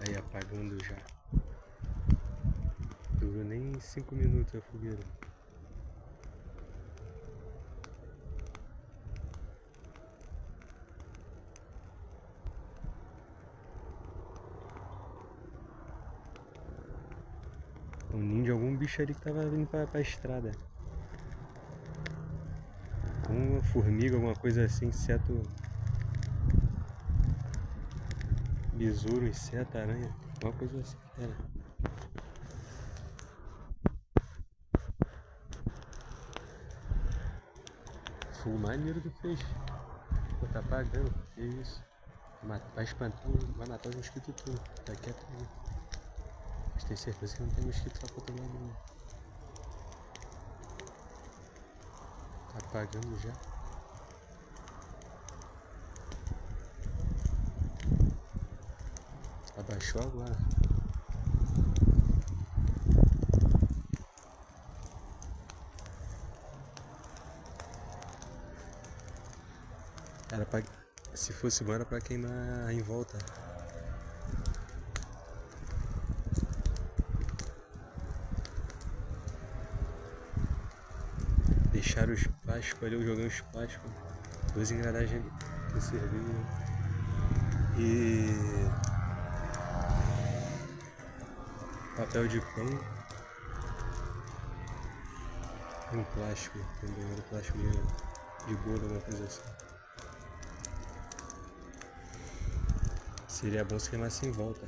Aí apagando já. Durou nem 5 minutos a fogueira. Um ninho de algum bicho ali que tava vindo pra estrada. Uma formiga, alguma coisa assim, inseto. Besouro, inseto, aranha. Alguma coisa assim que era. Fogo maneiro que fez. Pô, tá apagando. Que isso? Vai espantar, vai matar os mosquitos tudo. Tá quieto aí. Mas tem certeza que não tem mosquito só pra outro lado não. Tá apagando já. Abaixou agora. Era pra... Se fosse bom era pra queimar em volta. Deixaram os plásticos ali, eu joguei os plásticos. 2 engrenagens que serviam. E... papel de pão. E um plástico também, um plástico de bolo, alguma coisa assim. Seria bom se queimasse em volta.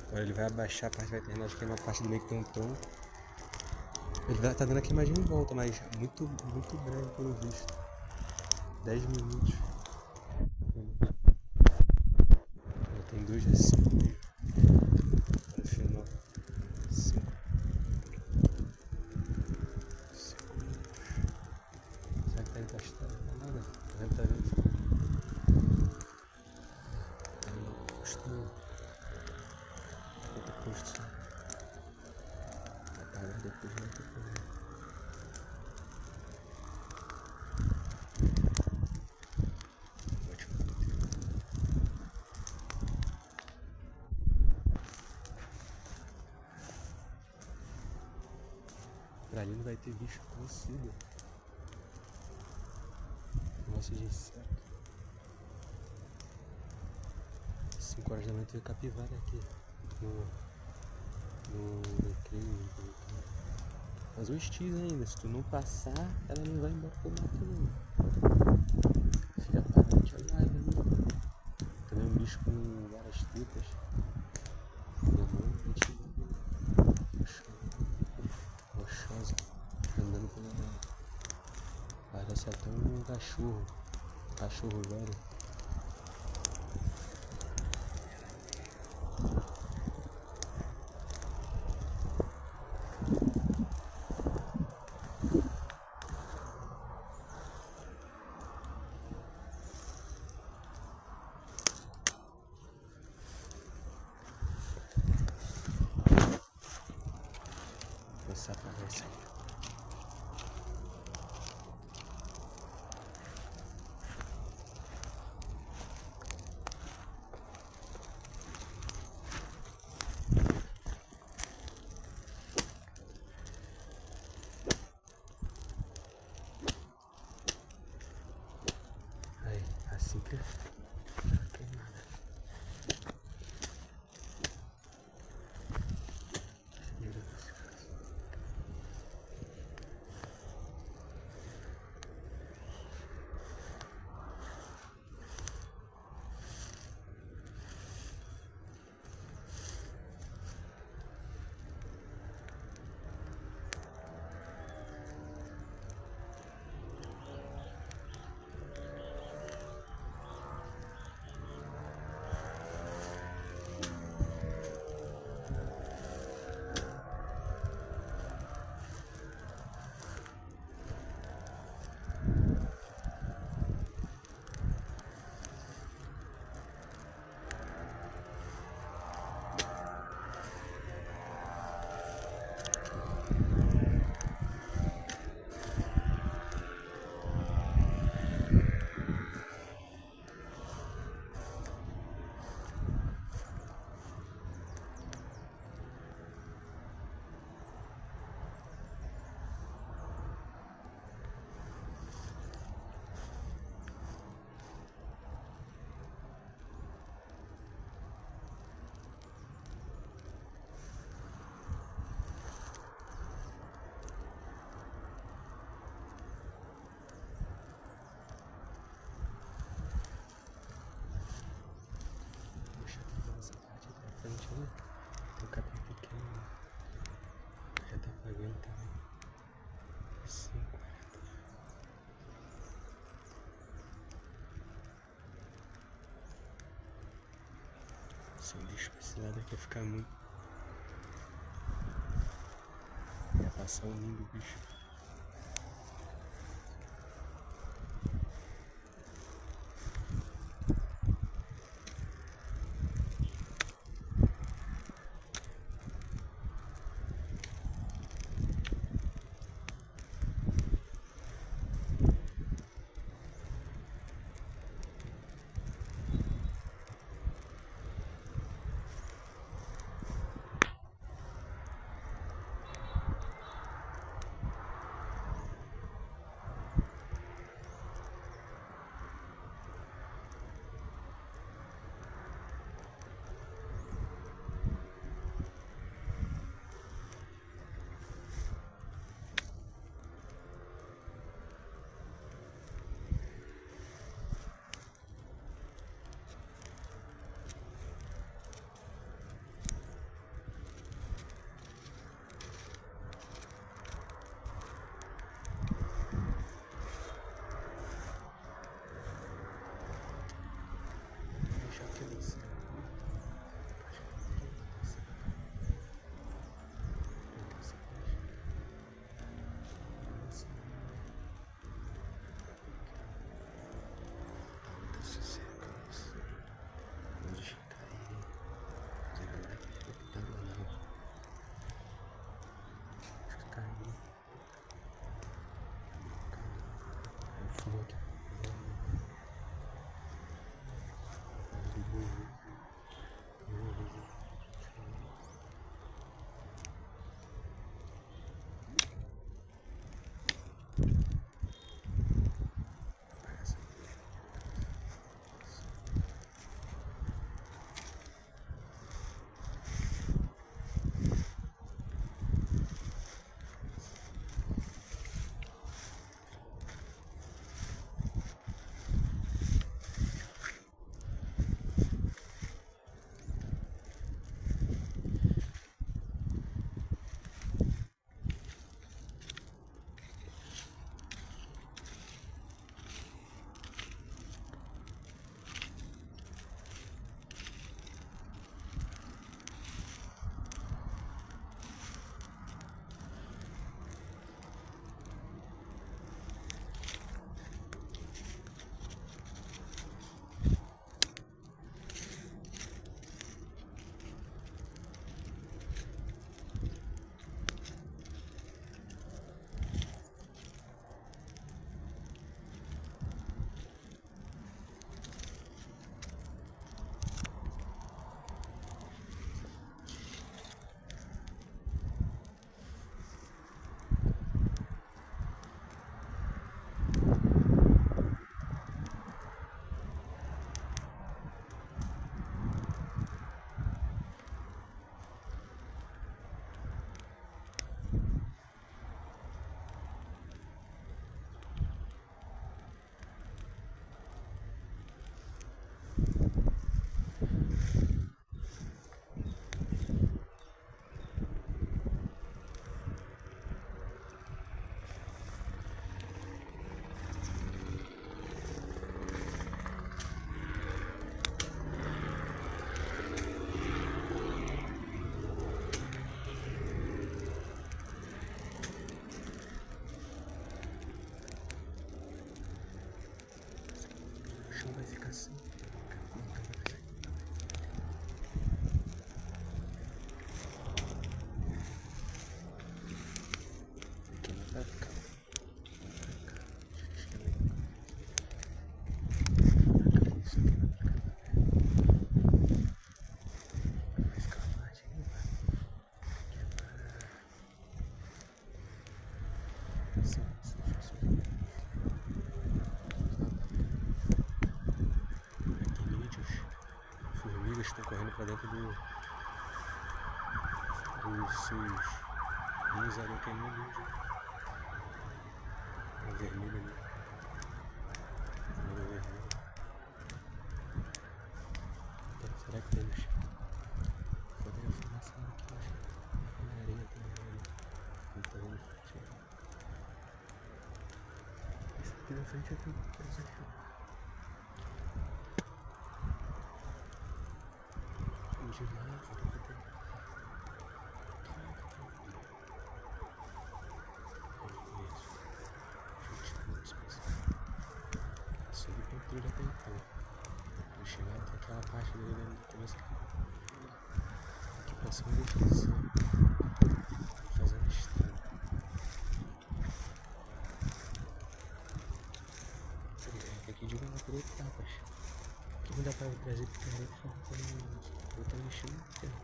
Agora ele vai abaixar a parte, vai terminar de queimar a parte do meio que tem um tom. Ele vai tá dando a queimadinha em volta, mas muito breve pelo visto. 10 minutos. Já tem 2 de 5. No final. 5. 5 minutos. Será que tá encostado? Não, nada. Não tá vendo? Encostou. Outro posto só. Vai parar depois, não tem problema. Pra ali não vai ter bicho conhecido. Negócio de inseto. 5 horas da manhã tem capivara aqui. No recreio. Mas o X ainda, se tu não passar, ela não vai embora pro mato não. Fica parante a live, né? Também um bicho com várias tripas. Rochosa. Andando pela... Parece até um cachorro. Cachorro velho. Vou começar a apagar isso aí. Aí, assim que queimada. Sem bicho pra esse lado aqui ia ficar muito. Ia passar o mundo, bicho. Deixa eu ver se. O chão vai ficar assim. Aqui não vai ficar. Formigas estão correndo para dentro dos seus ninhos aroqueninhos ali. O vermelho ali. Vermelho, vermelho. Então, será que temos fotografiação aqui? Acho que na areia também ali. Não tá vendo forte. Esse aqui da frente é tudo coisa aqui. demais. Sob o controle até então. Vou chegar até aquela parte dele no começo. Aqui pra cima da descrição. Fazendo estrada. Aqui de uma por etapas. Aqui não dá pra trazer picareta e botar mexendo no terra.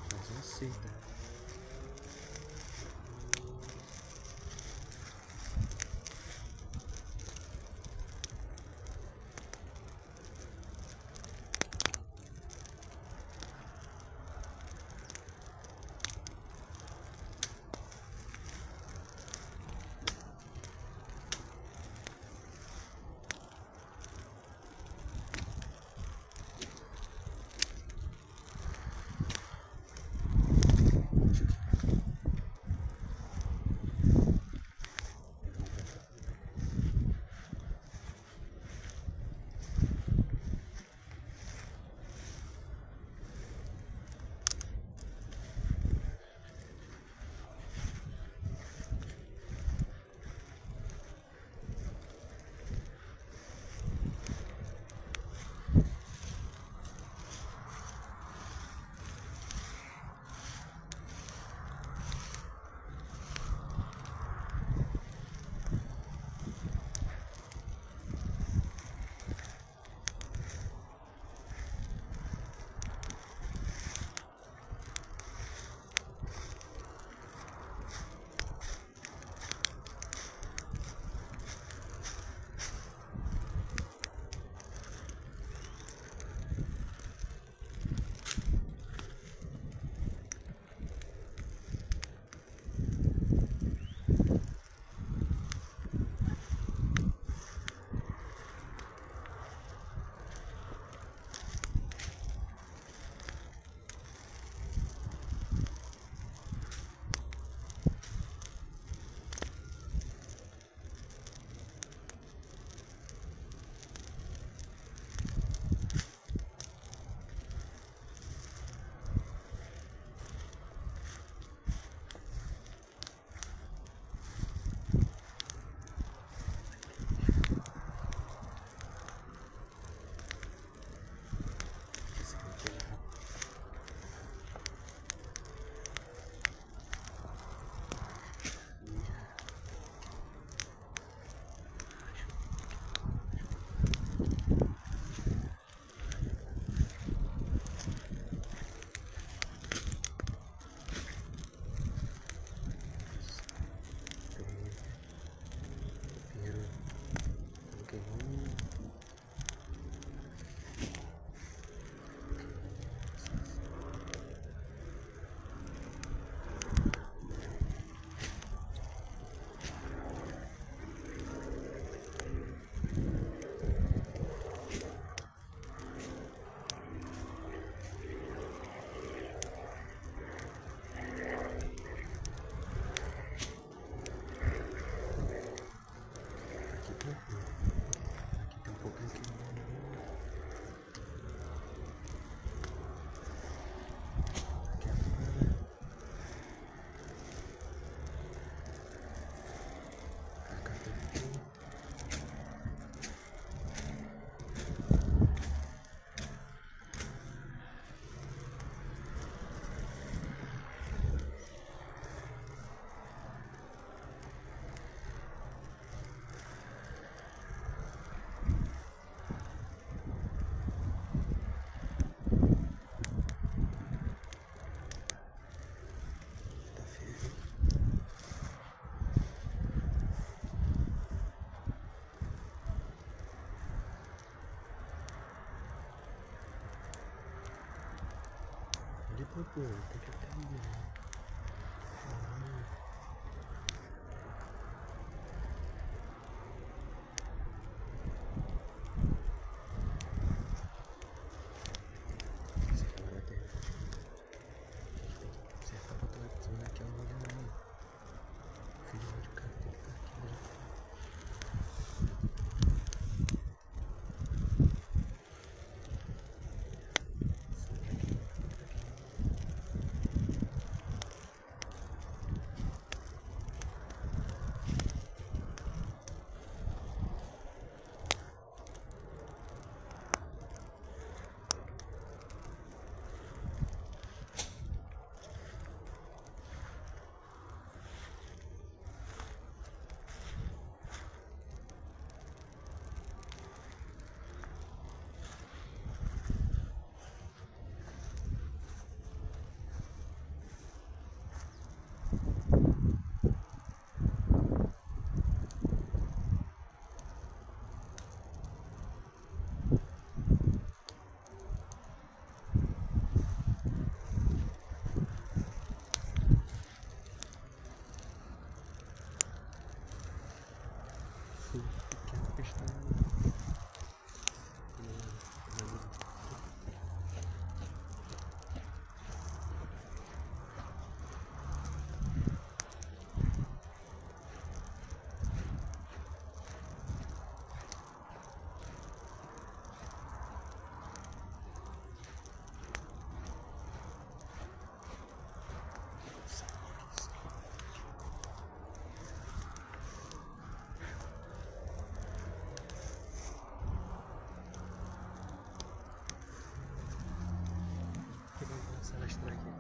Fazer uma seita. Pô, tem que aprender. Esse aqui vai ter. Você tá botando aqui ao lado da mão. Filho de cara tem que estar aqui já. mostrar aqui.